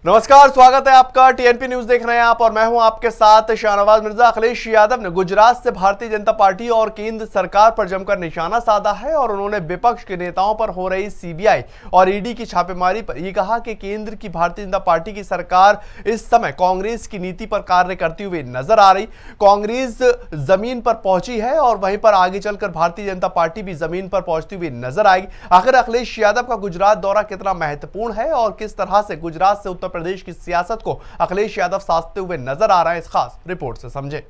नमस्कार, स्वागत है आपका। टीएनपी न्यूज देख रहे हैं आप और मैं हूं आपके साथ शाहनवाज मिर्जा। अखिलेश यादव ने गुजरात से भारतीय जनता पार्टी और केंद्र सरकार पर जमकर निशाना साधा है और उन्होंने विपक्ष के नेताओं पर हो रही सीबीआई और ईडी की छापेमारी पर यह कहा कि केंद्र की भारतीय जनता पार्टी की सरकार इस समय कांग्रेस की नीति पर कार्य करती हुई नजर आ रही। कांग्रेस जमीन पर पहुंची है और वहीं पर आगे चलकर भारतीय जनता पार्टी भी जमीन पर पहुंचती हुई नजर आएगी। आखिर अखिलेश यादव का गुजरात दौरा कितना महत्वपूर्ण है और किस तरह से गुजरात से उत्तर प्रदेश की सियासत को अखिलेश यादव साधते हुए नजर आ रहे हैं, इस खास रिपोर्ट से समझे।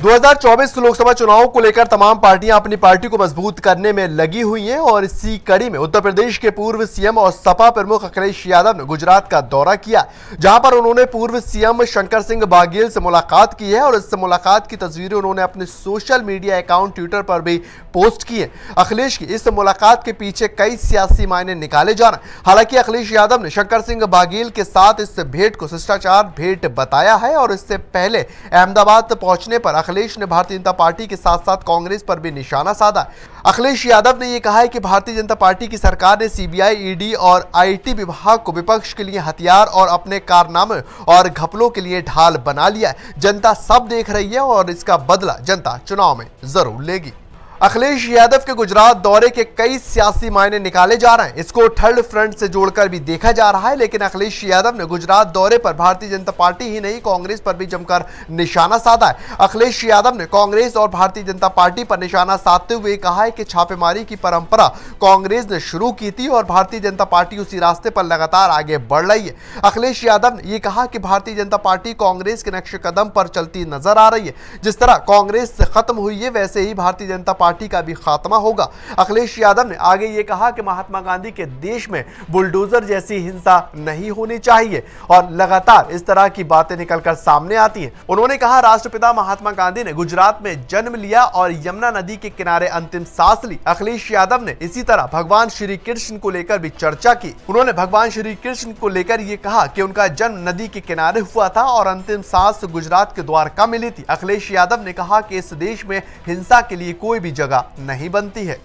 2024 लोकसभा चुनाव को लेकर तमाम पार्टियां अपनी पार्टी को मजबूत करने में लगी हुई हैं और इसी कड़ी में उत्तर प्रदेश के पूर्व सीएम और सपा प्रमुख अखिलेश यादव ने गुजरात का दौरा किया, जहां पर उन्होंने पूर्व सीएम शंकर सिंह बाघेल से मुलाकात की है और इस मुलाकात की तस्वीरें उन्होंने अपने सोशल मीडिया अकाउंट ट्विटर पर भी पोस्ट की है। अखिलेश की इस मुलाकात के पीछे कई सियासी मायने निकाले जा रहे हैं। हालांकि अखिलेश यादव ने शंकर सिंह बाघेल के साथ इस भेंट को शिष्टाचार भेंट बताया है और इससे पहले अहमदाबाद पहुंचने पर अखिलेश ने भारतीय जनता पार्टी के साथ साथ कांग्रेस पर भी निशाना साधा। अखिलेश यादव ने यह कहा है कि भारतीय जनता पार्टी की सरकार ने सीबीआई, ईडी और आईटी विभाग को विपक्ष के लिए हथियार और अपने कारनामे और घपलों के लिए ढाल बना लिया है। जनता सब देख रही है और इसका बदला जनता चुनाव में जरूर लेगी। अखिलेश यादव के गुजरात दौरे के कई सियासी मायने निकाले जा रहे हैं। इसको थर्ड फ्रंट से जोड़कर भी देखा जा रहा है, लेकिन अखिलेश यादव ने गुजरात दौरे पर भारतीय जनता पार्टी ही नहीं कांग्रेस पर भी जमकर निशाना साधा है। अखिलेश यादव ने कांग्रेस और भारतीय जनता पार्टी पर निशाना साधते हुए कहा है कि छापेमारी की परंपरा कांग्रेस ने शुरू की थी और भारतीय जनता पार्टी उसी रास्ते पर लगातार आगे बढ़ रही है। अखिलेश यादव ने यह कहा कि भारतीय जनता पार्टी कांग्रेस के नक्शे कदम पर चलती नजर आ रही है। जिस तरह कांग्रेस से खत्म हुई है वैसे ही भारतीय जनता पार्टी का भी खात्मा होगा। अखिलेश यादव ने आगे यह कहा कि महात्मा गांधी के देश में बुलडोजर जैसी हिंसा नहीं होनी चाहिए और लगातार इस तरह की बातें निकलकर सामने आती हैं। उन्होंने कहा, राष्ट्रपिता महात्मा गांधी ने गुजरात में जन्म लिया और यमुना नदी के किनारे अंतिम सांस ली। अखिलेश यादव ने इसी तरह भगवान श्री कृष्ण को लेकर भी चर्चा की। उन्होंने भगवान श्री कृष्ण को लेकर यह कहा कि उनका जन्म नदी के किनारे हुआ था और अंतिम सांस गुजरात के द्वारका में ली थी। अखिलेश यादव ने कहा कि इस देश में हिंसा के लिए कोई भी जगह नहीं बनती है।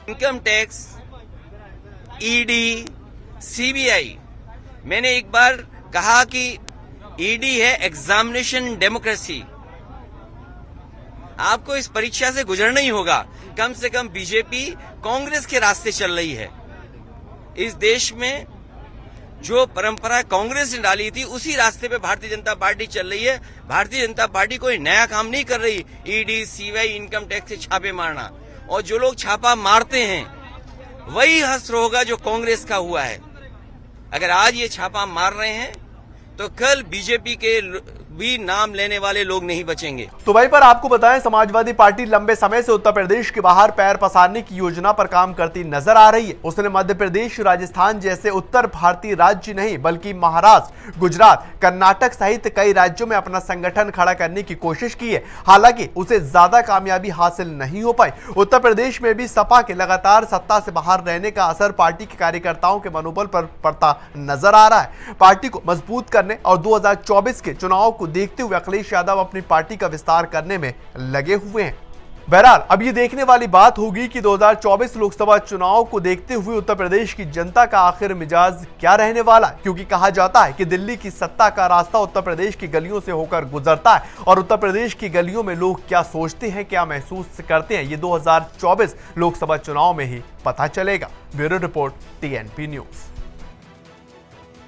इनकम टैक्स, ईडी, सीबीआई, मैंने एक बार कहा कि ईडी है एग्जामिनेशन डेमोक्रेसी। आपको इस परीक्षा से गुजरना ही होगा। कम से कम बीजेपी कांग्रेस के रास्ते चल रही है। इस देश में जो परंपरा कांग्रेस ने डाली थी उसी रास्ते पे भारतीय जनता पार्टी चल रही है। भारतीय जनता पार्टी कोई नया काम नहीं कर रही। ईडी, सीबीआई, इनकम टैक्स से छापे मारना, और जो लोग छापा मारते हैं वही हश्र होगा जो कांग्रेस का हुआ है। अगर आज ये छापा मार रहे हैं तो कल बीजेपी के भी नाम लेने वाले लोग नहीं बचेंगे। तो वहीं पर आपको बताएं, समाजवादी पार्टी लंबे समय से उत्तर प्रदेश के बाहर पैर पसारने की योजना पर काम करती नजर आ रही है। उसने मध्य प्रदेश, राजस्थान जैसे उत्तर भारतीय राज्य नहीं बल्कि महाराष्ट्र, गुजरात, कर्नाटक सहित कई राज्यों में अपना संगठन खड़ा करने की कोशिश की है। हालांकि उसे ज्यादा कामयाबी हासिल नहीं हो पाई। उत्तर प्रदेश में भी सपा के लगातार सत्ता से बाहर रहने का असर पार्टी के कार्यकर्ताओं के मनोबल पर पड़ता नजर आ रहा है। पार्टी को मजबूत करने और 2024 के चुनाव को देखते हुए अखिलेश यादव अपनी पार्टी का विस्तार करने में लगे हुए हैं। बहरहाल अब ये देखने वाली बात होगी कि 2024 लोकसभा चुनाव को देखते हुए उत्तर प्रदेश की जनता का आखिर मिजाज क्या रहने वाला, क्योंकि कहा जाता है कि दिल्ली की सत्ता का रास्ता उत्तर प्रदेश की गलियों से होकर गुजरता है और उत्तर प्रदेश की गलियों में लोग क्या सोचते हैं, क्या महसूस करते हैं, ये 2024 लोकसभा चुनाव में ही पता चलेगा। Bureau report, TNP news.